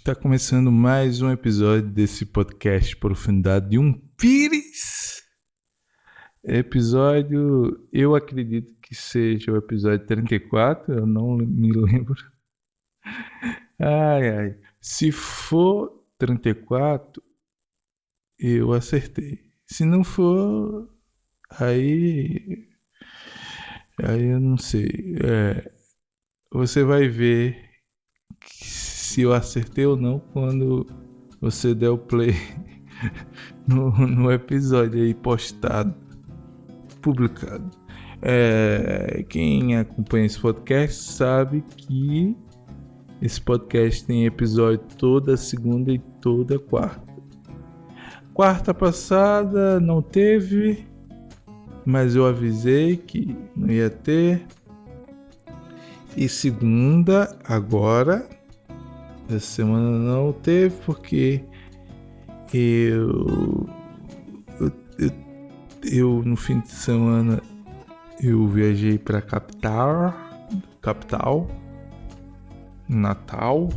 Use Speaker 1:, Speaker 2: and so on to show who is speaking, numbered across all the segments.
Speaker 1: Está começando mais um episódio desse podcast Profundidade de um Pires. Episódio, eu acredito que seja o episódio 34, eu não me lembro. Ai. Se for 34, eu acertei. Se não for, aí eu não sei. Você vai ver se eu acertei ou não quando você der o play no episódio aí postado, publicado. Quem acompanha esse podcast sabe que esse podcast tem episódio toda segunda e toda quarta. Quarta passada não teve, mas eu avisei que não ia ter. E segunda, agora, essa semana não teve porque eu no fim de semana eu viajei para capital, Natal,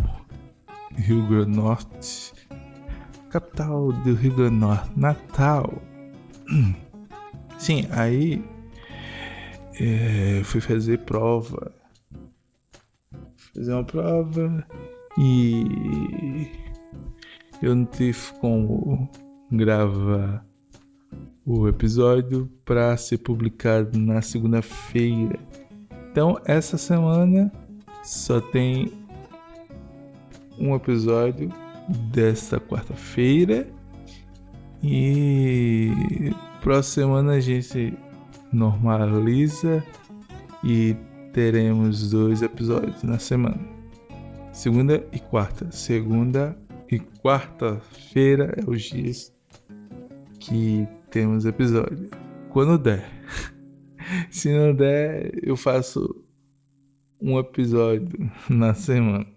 Speaker 1: Rio Grande do Norte, capital do Rio Grande do Norte, Natal. Sim, aí fui fazer uma prova e eu não tive como gravar o episódio para ser publicado na segunda-feira. Então, essa semana só tem um episódio desta quarta-feira e próxima semana a gente normaliza e teremos 2 episódios na semana. Segunda e quarta. Segunda e quarta-feira é os dias que temos episódio. Quando der. Se não der, eu faço um episódio na semana.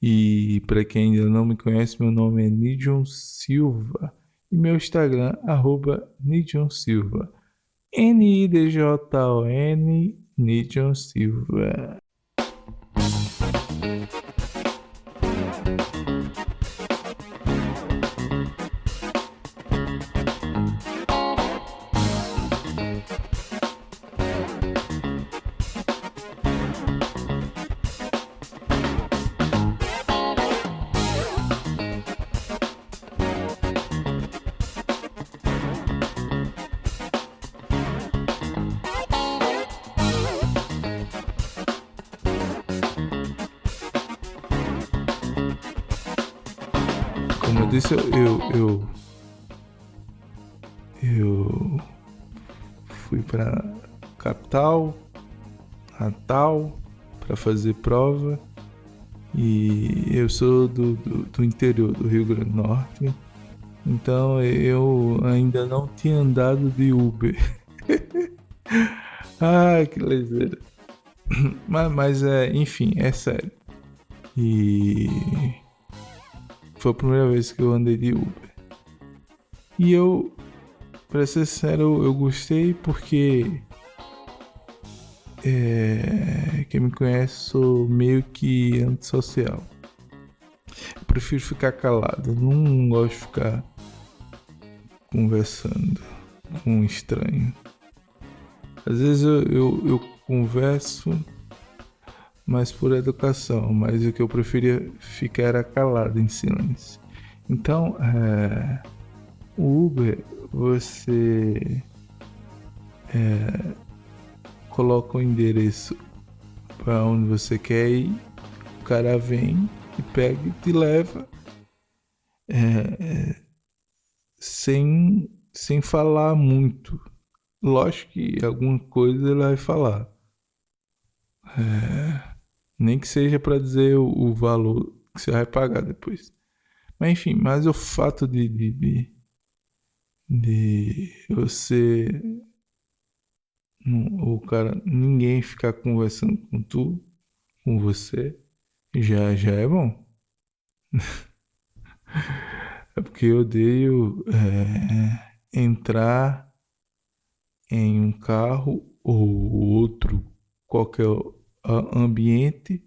Speaker 1: E para quem ainda não me conhece, meu nome é Nidion Silva. E meu Instagram, @NidionSilva. NIDJON, Nidion Silva. Como eu disse, eu fui para capital, Natal, para fazer prova. E eu sou do interior do Rio Grande do Norte, então eu ainda não tinha andado de Uber. Ai, que lezeira. Mas enfim, é sério. E foi a primeira vez que eu andei de Uber. E eu, pra ser sincero, eu gostei porque quem me conhece, sou meio que antissocial. Eu prefiro ficar calado, não gosto de ficar conversando com um estranho. Às vezes eu converso, mas por educação, mas o que eu preferia ficar era calado, em silêncio. Então, o Uber, você coloca o endereço para onde você quer ir, o cara vem e pega e te leva sem falar muito. Lógico que alguma coisa ele vai falar, nem que seja para dizer o valor que você vai pagar depois. Mas enfim, mas o fato de você, o cara, ninguém ficar conversando com você, já é bom. É porque eu odeio entrar em um carro ou outro, qualquer ambiente,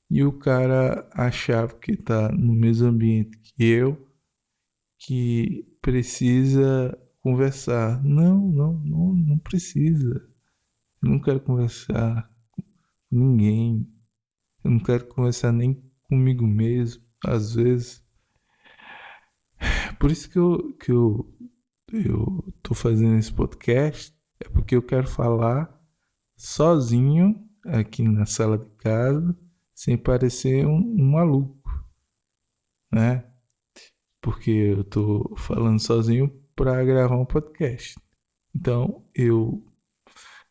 Speaker 1: e o cara achava que tá no mesmo ambiente que eu, que precisa conversar. Não precisa. Eu não quero conversar com ninguém. Eu não quero conversar nem comigo mesmo, às vezes. Por isso que eu tô fazendo esse podcast, é porque eu quero falar sozinho aqui na sala de casa, sem parecer um maluco, né? Porque eu tô falando sozinho para gravar um podcast. Então eu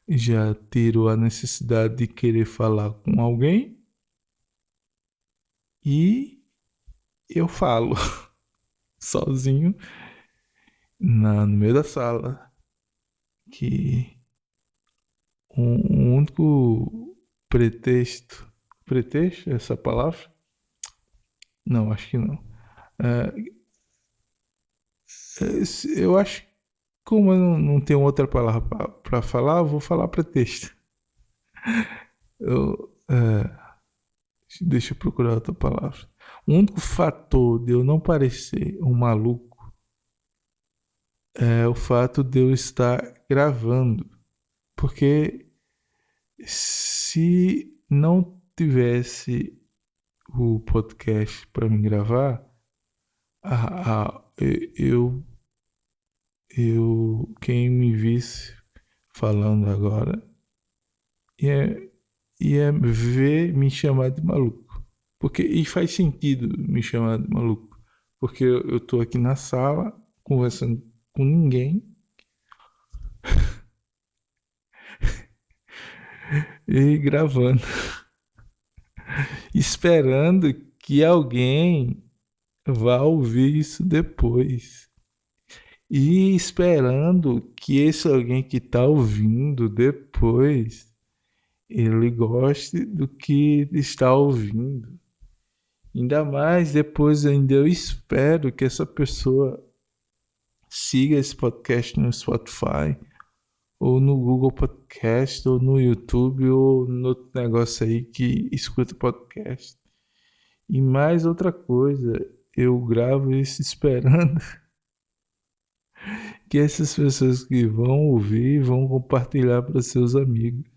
Speaker 1: já tiro a necessidade de querer falar com alguém e eu falo sozinho no meio da sala, que um único pretexto, essa palavra? Não, acho que não. É, eu acho que como eu não tenho outra palavra para falar, eu vou falar pretexto. Deixa eu procurar outra palavra. O único fator de eu não parecer um maluco é o fato de eu estar gravando. Porque se não tivesse o podcast para me gravar, eu, quem me visse falando agora ia, ia ver me chamar de maluco. E faz sentido me chamar de maluco. Porque eu tô aqui na sala conversando com ninguém e gravando, esperando que alguém vá ouvir isso depois. E esperando que esse alguém que está ouvindo depois, ele goste do que está ouvindo. Ainda mais depois ainda eu espero que essa pessoa siga esse podcast no Spotify, ou no Google Podcast, ou no YouTube, ou no outro negócio aí que escuta podcast. E mais outra coisa, eu gravo isso esperando que essas pessoas que vão ouvir vão compartilhar para seus amigos.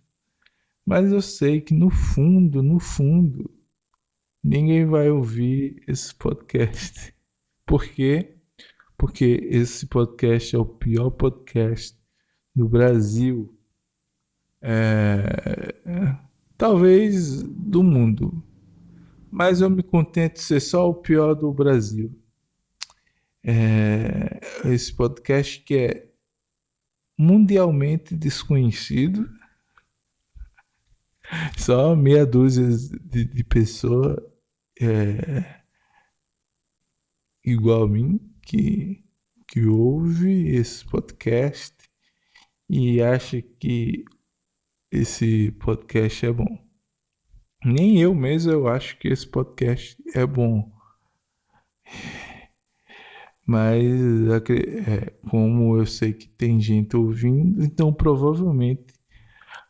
Speaker 1: Mas eu sei que no fundo, ninguém vai ouvir esse podcast. Por quê? Porque esse podcast é o pior podcast do Brasil. Talvez do mundo. Mas eu me contento de ser só o pior do Brasil. Esse podcast que é mundialmente desconhecido. Só meia dúzia de pessoas igual a mim que ouve esse podcast e acha que esse podcast é bom. Nem eu mesmo eu acho que esse podcast é bom. Mas como eu sei que tem gente ouvindo, então provavelmente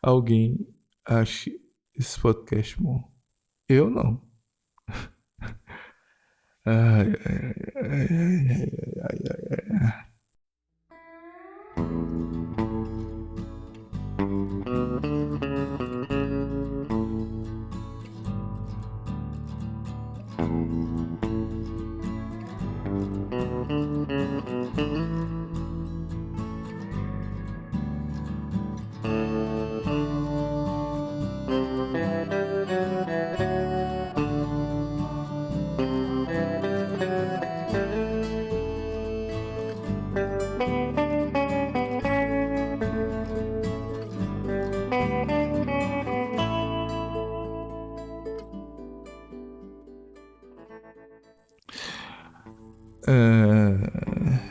Speaker 1: alguém ache esse podcast bom. Eu não. Ai, ai, ai, ai, ai, ai, ai.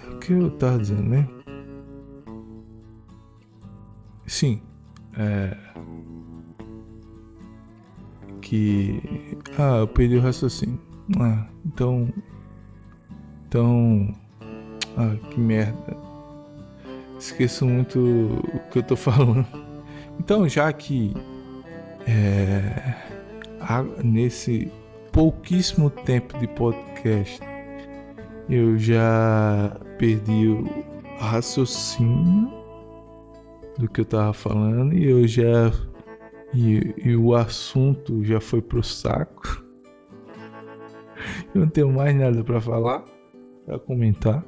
Speaker 1: O que eu tava dizendo, né? Sim. Eu perdi o raciocínio. Então. Que merda. Esqueço muito o que eu tô falando. Então, já que nesse pouquíssimo tempo de podcast, eu já perdi o raciocínio do que eu tava falando e o assunto já foi pro saco. Eu não tenho mais nada para falar, para comentar.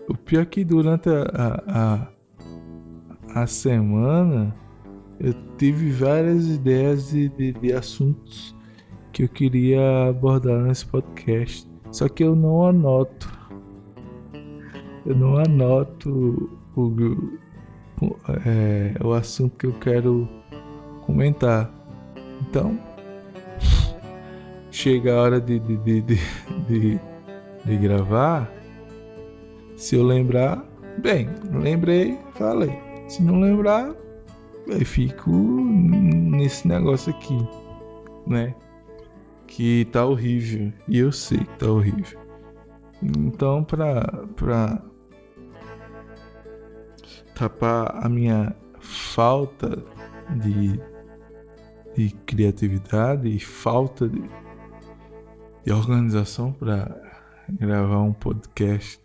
Speaker 1: O pior é que durante a semana eu tive várias ideias de assuntos que eu queria abordar nesse podcast. Só que eu não anoto. O assunto que eu quero comentar. Então, chega a hora de gravar. Se eu lembrar, bem, lembrei, falei. Se não lembrar, eu fico nesse negócio aqui, né? Que tá horrível. E eu sei que tá horrível. Então, pra tapar a minha falta de criatividade e falta de organização para gravar um podcast,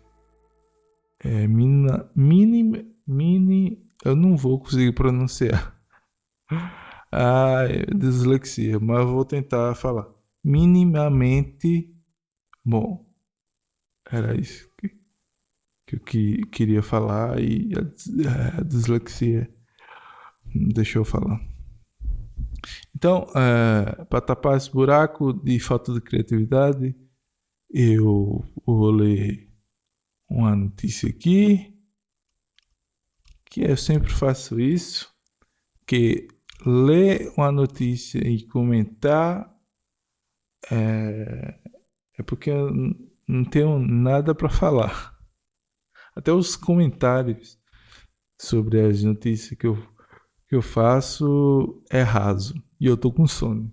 Speaker 1: eu não vou conseguir pronunciar. Dislexia, mas eu vou tentar falar. Minimamente bom. Era isso que eu queria falar e a dislexia não deixou eu falar. Então, para tapar esse buraco de falta de criatividade, eu vou ler uma notícia aqui, que eu sempre faço isso, que ler uma notícia e comentar é porque eu não tenho nada para falar. Até os comentários sobre as notícias que eu faço é raso. E eu tô com sono.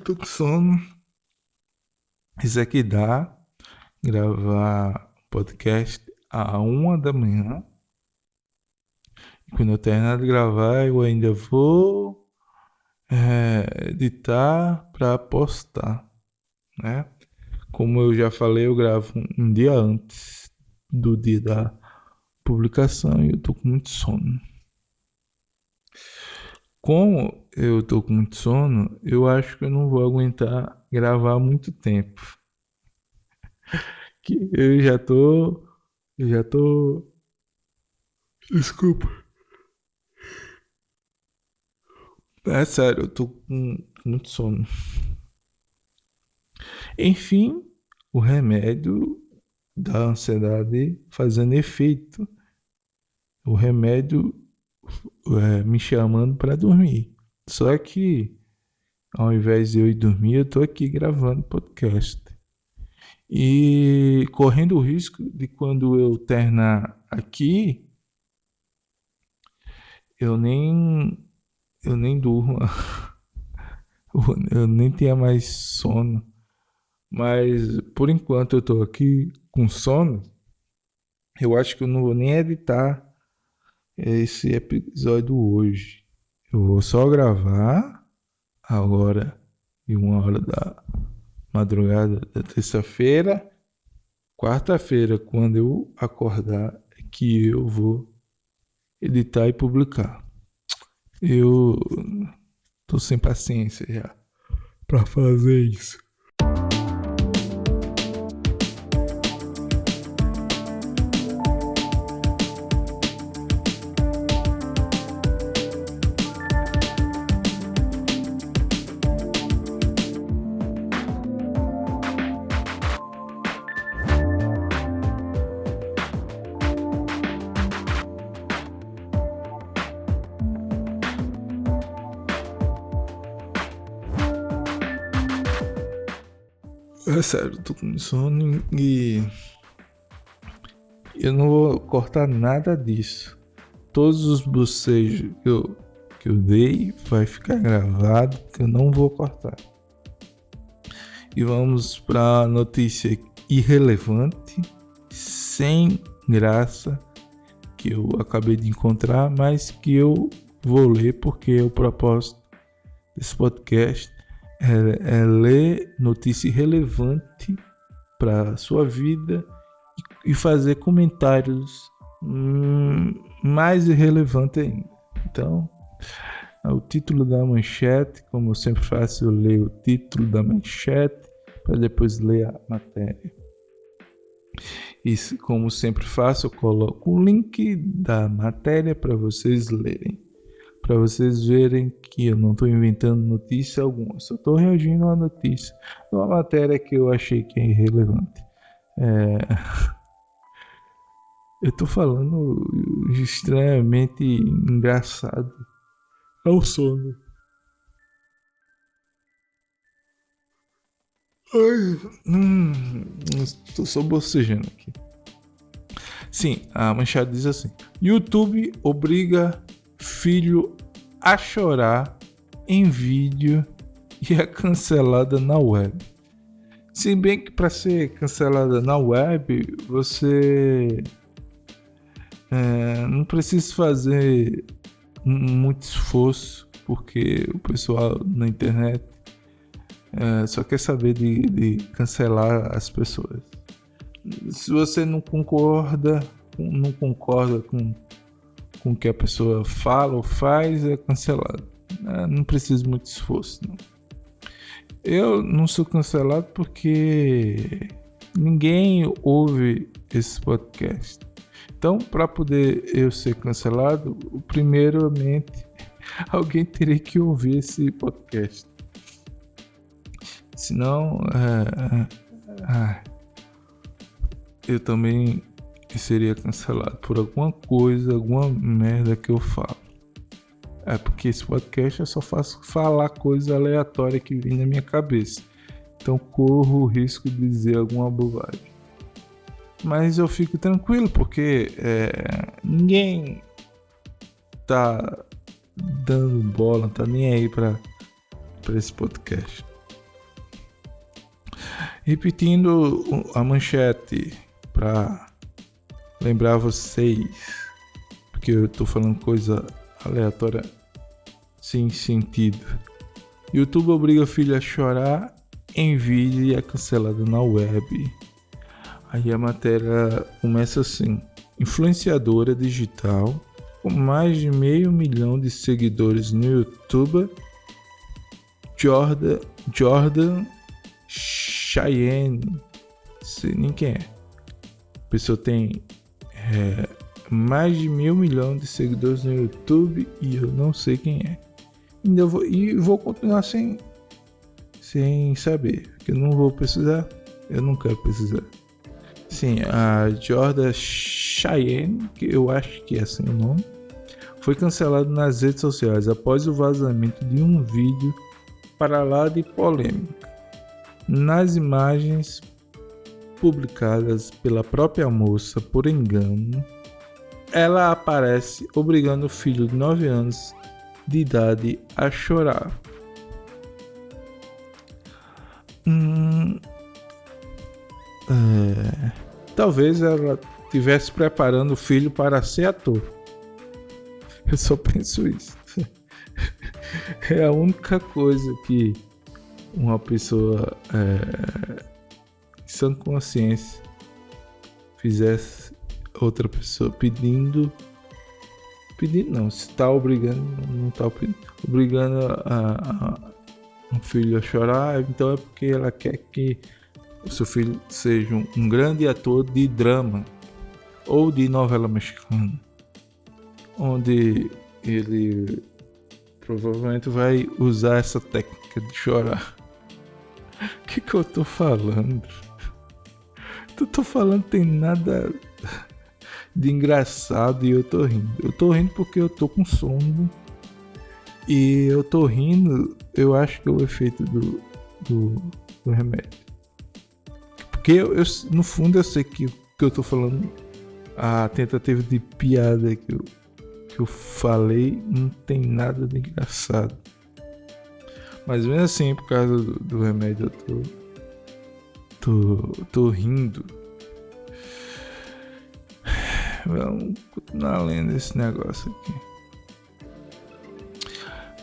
Speaker 1: Tô com sono. Isso aqui dá gravar podcast à 1 da manhã. E quando eu terminar de gravar, eu ainda vou editar para postar, né? Como eu já falei, eu gravo um dia antes do dia da publicação e eu tô com muito sono. Como eu tô com muito sono, eu acho que eu não vou aguentar gravar muito tempo. Que eu já tô. Desculpa. É sério, eu tô com muito sono. Enfim, o remédio da ansiedade fazendo efeito. O remédio me chamando para dormir. Só que, ao invés de eu ir dormir, eu tô aqui gravando podcast. E correndo o risco de quando eu terminar aqui, eu nem durmo. Eu nem tenha mais sono. Mas por enquanto eu tô aqui com sono. Eu acho que eu não vou nem editar esse episódio hoje. Eu vou só gravar agora em 1 hora da madrugada da terça-feira. Quarta-feira, quando eu acordar, é que eu vou editar e publicar. Eu tô sem paciência já pra fazer isso. É sério, eu tô com sono e eu não vou cortar nada disso. Todos os bocejos que eu dei vai ficar gravado, que eu não vou cortar. E vamos para notícia irrelevante, sem graça, que eu acabei de encontrar, mas que eu vou ler porque o propósito desse podcast é ler notícia relevante para a sua vida e fazer comentários mais irrelevantes ainda. Então, o título da manchete, como eu sempre faço, eu leio o título da manchete para depois ler a matéria. E como sempre faço, eu coloco o link da matéria para vocês lerem. Para vocês verem que eu não estou inventando notícia alguma, só estou reagindo a uma notícia, uma matéria que eu achei que é irrelevante. Eu estou falando extremamente engraçado. É o sono. Estou só bocejando aqui. Sim, a manchete diz assim: YouTube obriga filho a chorar em vídeo e é cancelada na web. Se bem que para ser cancelada na web, você não precisa fazer muito esforço, porque o pessoal na internet só quer saber de cancelar as pessoas. Se você não concorda com o que a pessoa fala ou faz, é cancelado. Não precisa muito esforço, não. Eu não sou cancelado porque ninguém ouve esse podcast. Então, para poder eu ser cancelado, primeiramente alguém teria que ouvir esse podcast. Senão, eu também seria cancelado por alguma coisa, alguma merda que eu falo. Porque esse podcast eu só faço falar coisa aleatória que vem na minha cabeça. Então corro o risco de dizer alguma bobagem. Mas eu fico tranquilo porque ninguém tá dando bola, não tá nem aí pra esse podcast. Repetindo a manchete para lembrar vocês, porque eu tô falando coisa aleatória sem sentido. YouTube obriga filho a chorar em vídeo e é cancelado na web. Aí a matéria começa assim: influenciadora digital com mais de 500 mil de seguidores no YouTube, Jordan Cheyenne, sei nem quem é. A pessoa tem mais de 1.000 milhões de seguidores no YouTube e eu não sei quem é. Ainda vou continuar sem saber, porque eu não vou precisar, eu não quero precisar. Sim, a Jordan Cheyenne, que eu acho que é assim o nome, foi cancelado nas redes sociais após o vazamento de um vídeo para lá de polêmica. Nas imagens publicadas pela própria moça por engano, ela aparece obrigando o filho de 9 anos de idade a chorar. Talvez ela estivesse preparando o filho para ser ator. Eu só penso isso. É a única coisa que uma pessoa sem consciência fizesse outra pessoa pedindo não, se está obrigando, não está obrigando um filho a chorar, então é porque ela quer que o seu filho seja um grande ator de drama ou de novela mexicana, onde ele provavelmente vai usar essa técnica de chorar. O que eu tô falando? Eu tô falando tem nada de engraçado e eu tô rindo. Eu tô rindo porque eu tô com sono. E eu tô rindo, eu acho que é o efeito do remédio. Porque eu, no fundo, eu sei que eu tô falando, a tentativa de piada que eu falei não tem nada de engraçado. Mas mesmo assim, por causa do remédio, eu tô rindo. Vamos continuar lendo esse negócio aqui.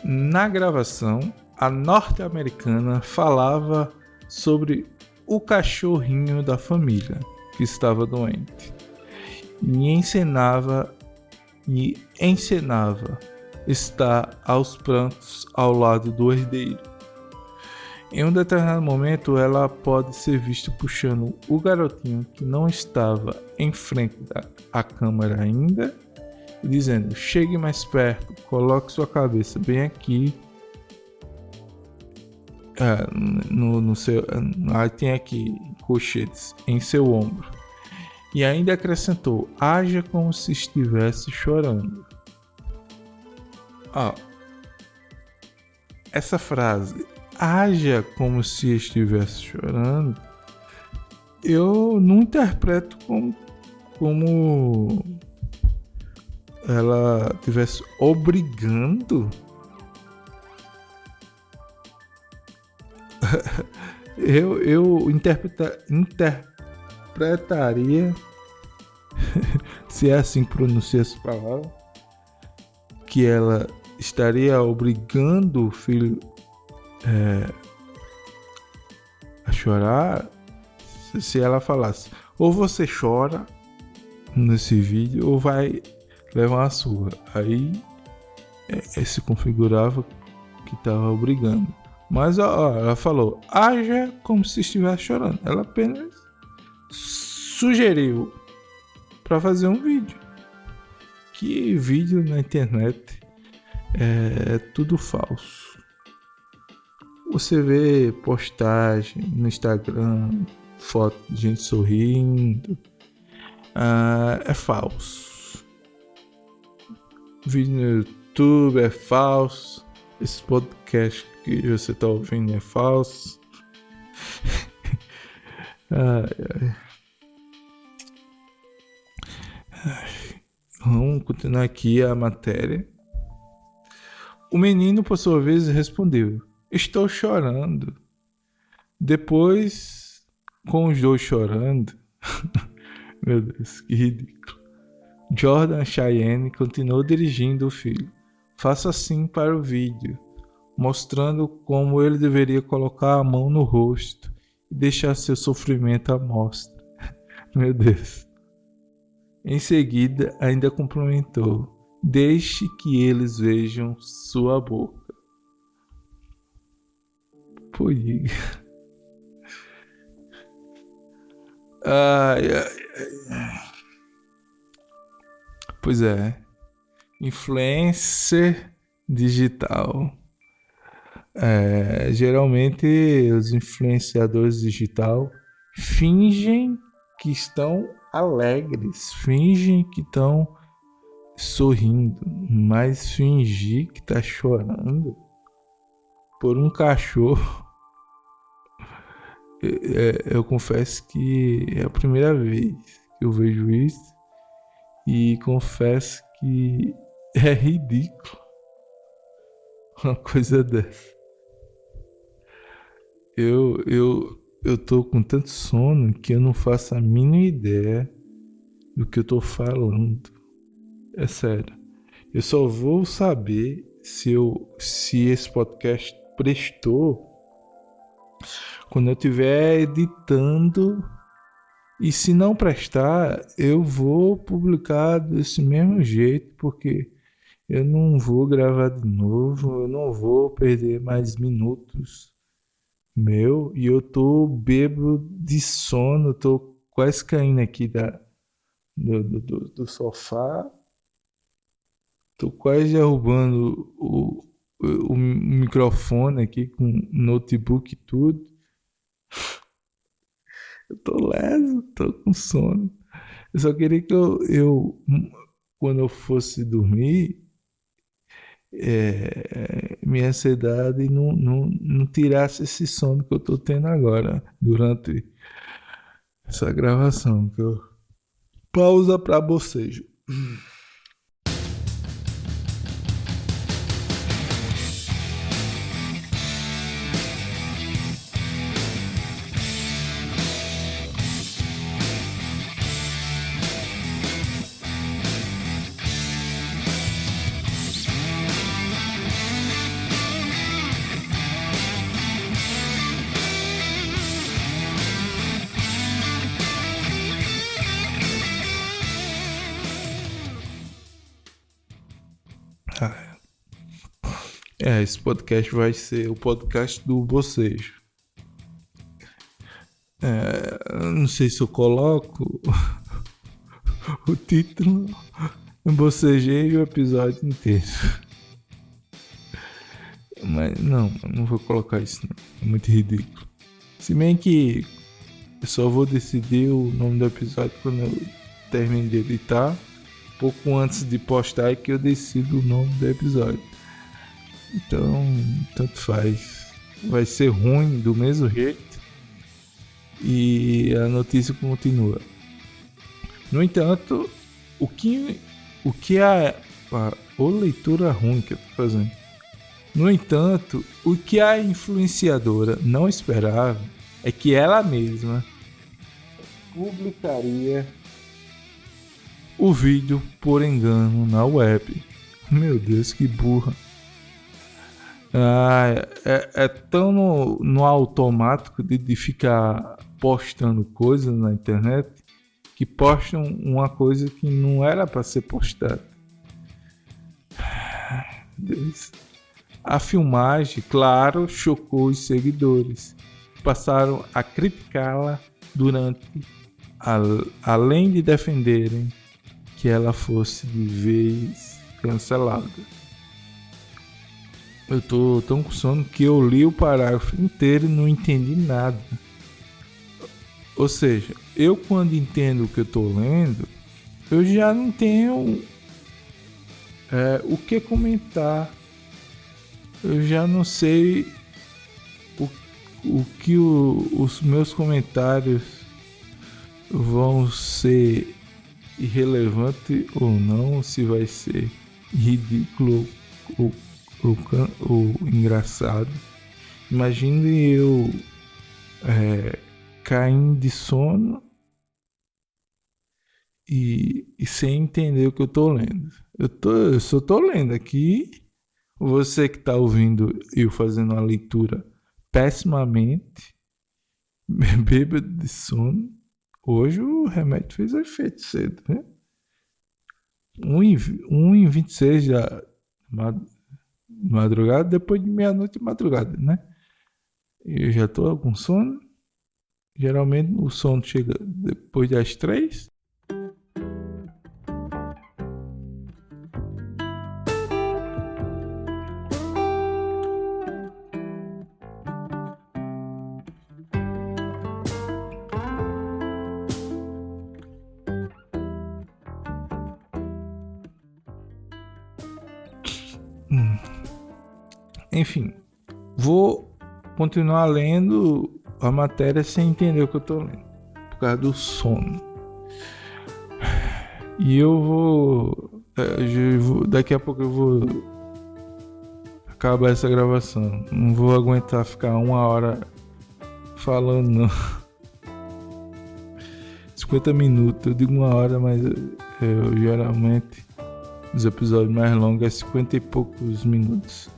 Speaker 1: Na gravação, a norte-americana falava sobre o cachorrinho da família que estava doente e encenava estar aos prantos ao lado do herdeiro. Em um determinado momento, ela pode ser vista puxando o garotinho que não estava em frente à câmera ainda, dizendo: chegue mais perto, coloque sua cabeça bem aqui. No seu, tem aqui colchetes em seu ombro. E ainda acrescentou: haja como se estivesse chorando. Essa frase, haja como se estivesse chorando, eu não interpreto como ela estivesse obrigando. eu interpretaria se é assim que pronuncia essa palavra, que ela estaria obrigando o filho a chorar. Se ela falasse: ou você chora nesse vídeo ou vai levar uma surra, aí se configurava que estava obrigando. Mas ela falou: haja como se estivesse chorando. Ela apenas sugeriu para fazer um vídeo. Que vídeo na internet é tudo falso. Você vê postagem no Instagram, foto de gente sorrindo, é falso. Vídeo no YouTube é falso. Esse podcast que você está ouvindo é falso. Vamos continuar aqui a matéria. O menino, por sua vez, respondeu: estou chorando. Depois, com os dois chorando, meu Deus, que ridículo, Jordan Cheyenne continuou dirigindo o filho. Faça assim para o vídeo, mostrando como ele deveria colocar a mão no rosto e deixar seu sofrimento à mostra. Meu Deus. Em seguida, ainda complementou: deixe que eles vejam sua boca. Pô, diga. Pois é. Influencer digital. Geralmente os influenciadores digital fingem que estão alegres, fingem que estão sorrindo, mas fingir que tá chorando por um cachorro, eu confesso que é a primeira vez que eu vejo isso e confesso que é ridículo uma coisa dessa. Eu tô com tanto sono que eu não faço a mínima ideia do que eu tô falando. É sério. Eu só vou saber se esse podcast prestou quando eu estiver editando. E se não prestar, eu vou publicar desse mesmo jeito, porque eu não vou gravar de novo, eu não vou perder mais minutos e eu tô bêbado de sono, tô quase caindo aqui do sofá, tô quase derrubando o microfone aqui com notebook e tudo. Eu tô leso, tô com sono. Eu só queria que eu quando eu fosse dormir, minha ansiedade não tirasse esse sono que eu tô tendo agora durante essa gravação. Pausa para bocejo. Esse podcast vai ser o podcast do bocejo. Não sei se eu coloco o título. Eu bocejei o episódio inteiro. Mas não vou colocar isso não. É muito ridículo. Se bem que eu só vou decidir o nome do episódio quando eu termine de editar. Pouco antes de postar é que eu decido o nome do episódio. Então, tanto faz. Vai ser ruim do mesmo jeito. E a notícia continua. No entanto, o que a leitura ruim que eu tô fazendo. No entanto, o que a influenciadora não esperava é que ela mesma publicaria o vídeo por engano na web. Meu Deus, que burra. É tão no automático de ficar postando coisas na internet que postam uma coisa que não era para ser postada. Deus. A filmagem, claro, chocou os seguidores. Passaram a criticá-la além de defenderem que ela fosse de vez cancelada. Eu tô tão com sono que eu li o parágrafo inteiro e não entendi nada. Ou seja, eu quando entendo o que eu tô lendo, eu já não tenho o que comentar. Eu já não sei o que os meus comentários vão ser irrelevantes ou não, se vai ser ridículo ou engraçado. Imagine eu caindo de sono e sem entender o que eu tô lendo. Eu só tô lendo aqui. Você que tá ouvindo eu fazendo a leitura pessimamente, bêbado de sono. Hoje o remédio fez efeito cedo, né? 1h26 da madrugada, depois de meia-noite de madrugada, né? Eu já tô com sono. Geralmente o sono chega depois das 3. Enfim, vou continuar lendo a matéria sem entender o que eu tô lendo, por causa do sono. E eu vou daqui a pouco eu vou acabar essa gravação. Não vou aguentar ficar 1 hora falando não. 50 minutos, eu digo 1 hora, mas eu geralmente os episódios mais longos é 50 e poucos minutos.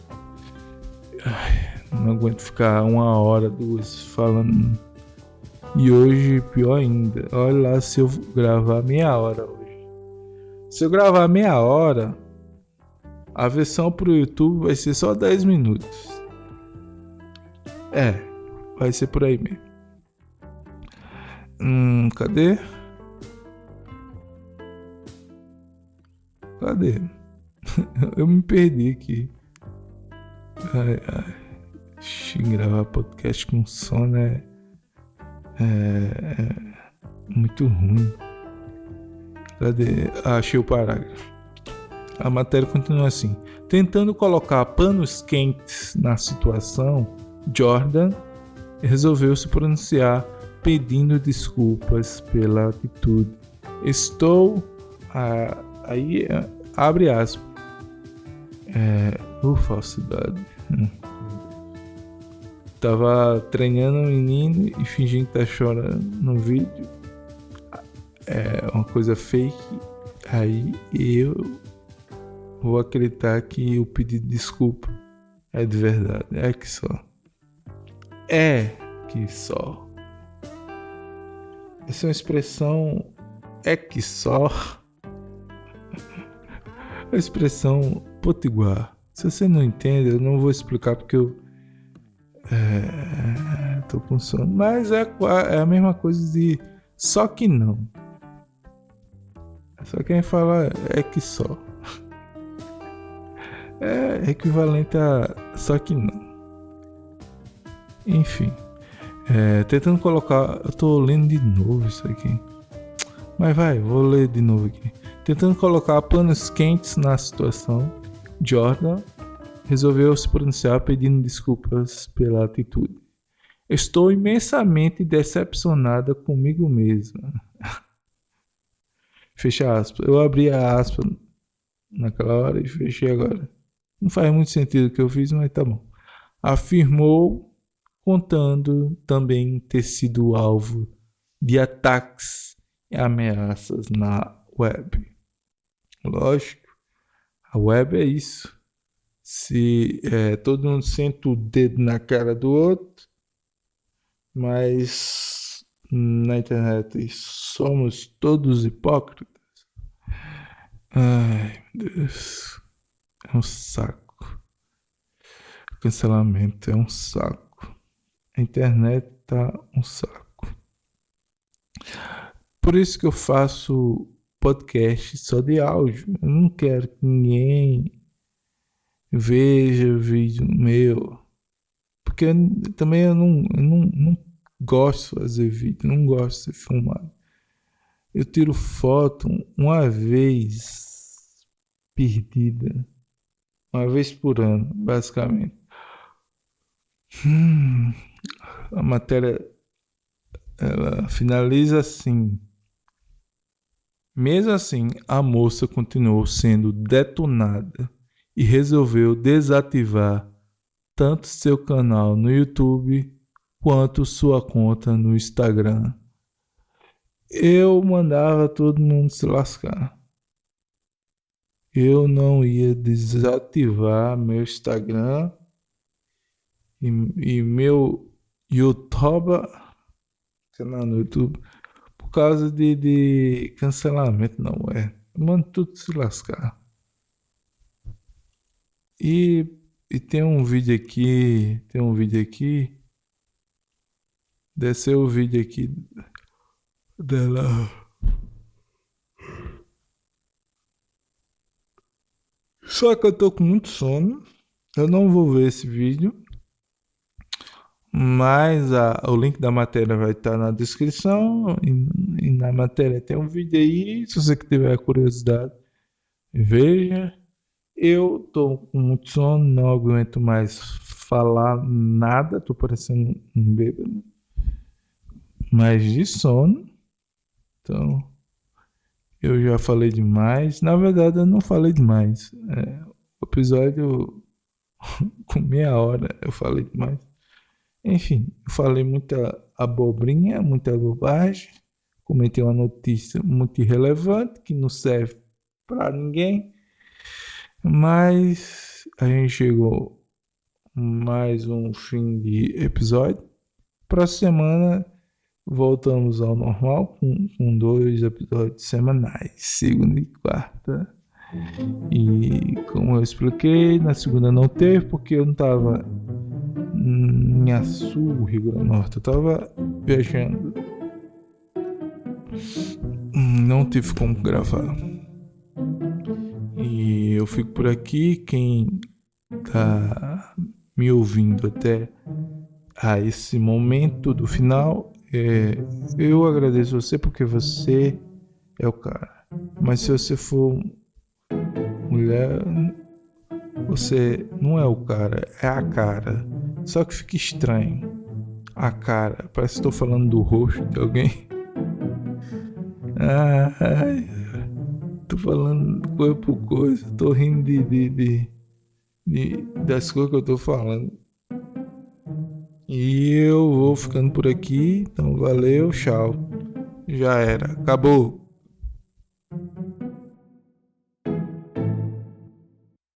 Speaker 1: Não aguento ficar 1 hora, 2 falando. E hoje, pior ainda, olha lá se eu gravar meia hora hoje. Se eu gravar meia hora, a versão pro YouTube vai ser só 10 minutos. Vai ser por aí mesmo. Cadê? Eu me perdi aqui. Gravar podcast com sono é muito ruim. Cadê? Achei o parágrafo. A matéria continua assim: tentando colocar panos quentes na situação, Jordan resolveu se pronunciar pedindo desculpas pela atitude. Aí abre aspas. Falsidade. Tava treinando um menino e fingindo que tá chorando no vídeo. É uma coisa fake. Aí eu vou acreditar que o pedido de desculpa é de verdade. É que só. Essa é uma expressão. É uma expressão potiguar. Se você não entende, eu não vou explicar porque eu tô com sono. Mas é a mesma coisa de só que não. Só quem fala é que só. É equivalente a só que não. Enfim. Tentando colocar. Eu tô lendo de novo isso aqui. Mas vou ler de novo aqui. Tentando colocar panos quentes na situação, Jordan resolveu se pronunciar pedindo desculpas pela atitude. Estou imensamente decepcionada comigo mesma. Fecha aspas. Eu abri a aspa naquela hora e fechei agora. Não faz muito sentido o que eu fiz, mas tá bom. Afirmou, contando também ter sido alvo de ataques e ameaças na web. Lógico, a web é isso. Se todo mundo senta o dedo na cara do outro, mas na internet somos todos hipócritas. Ai, meu Deus. É um saco. Cancelamento é um saco. A internet tá um saco. Por isso que eu faço podcast só de áudio. Eu não quero que ninguém veja vídeo meu. Porque também eu não gosto de fazer vídeo. Não gosto de ser filmado. Eu tiro foto uma vez perdida. Uma vez por ano, basicamente. A matéria ela finaliza assim. Mesmo assim, a moça continuou sendo detonada e resolveu desativar tanto seu canal no YouTube quanto sua conta no Instagram. Eu mandava todo mundo se lascar. Eu não ia desativar meu Instagram e meu YouTube, canal no YouTube, por causa de cancelamento, não é. Mano, tudo se lascar. E tem um vídeo aqui, desceu o vídeo aqui dela. Só que eu tô com muito sono, eu não vou ver esse vídeo, mas o link da matéria vai estar na descrição e na matéria tem um vídeo aí, se você tiver curiosidade, veja. Eu tô com muito sono, não aguento mais falar nada, tô parecendo um bêbado, mas de sono, então eu já falei demais. Na verdade eu não falei demais, o episódio com meia hora eu falei demais. Enfim, eu falei muita abobrinha, muita bobagem, comentei uma notícia muito irrelevante que não serve para ninguém, mas a gente chegou mais um fim de episódio. Próxima semana voltamos ao normal com 2 episódios semanais, segunda e quarta. E como eu expliquei, na segunda não teve porque eu não estava em Açu, Rio Grande do Norte. Eu estava viajando. Não tive como gravar. E eu fico por aqui. Quem tá me ouvindo até a esse momento do final, eu agradeço você porque você é o cara. Mas se você for mulher, você não é o cara, é a cara. Só que fica estranho. A cara, parece que estou falando do rosto de alguém. Tô falando coisa por coisa, tô rindo das coisas que eu tô falando. E eu vou ficando por aqui, então valeu, tchau. Já era, acabou.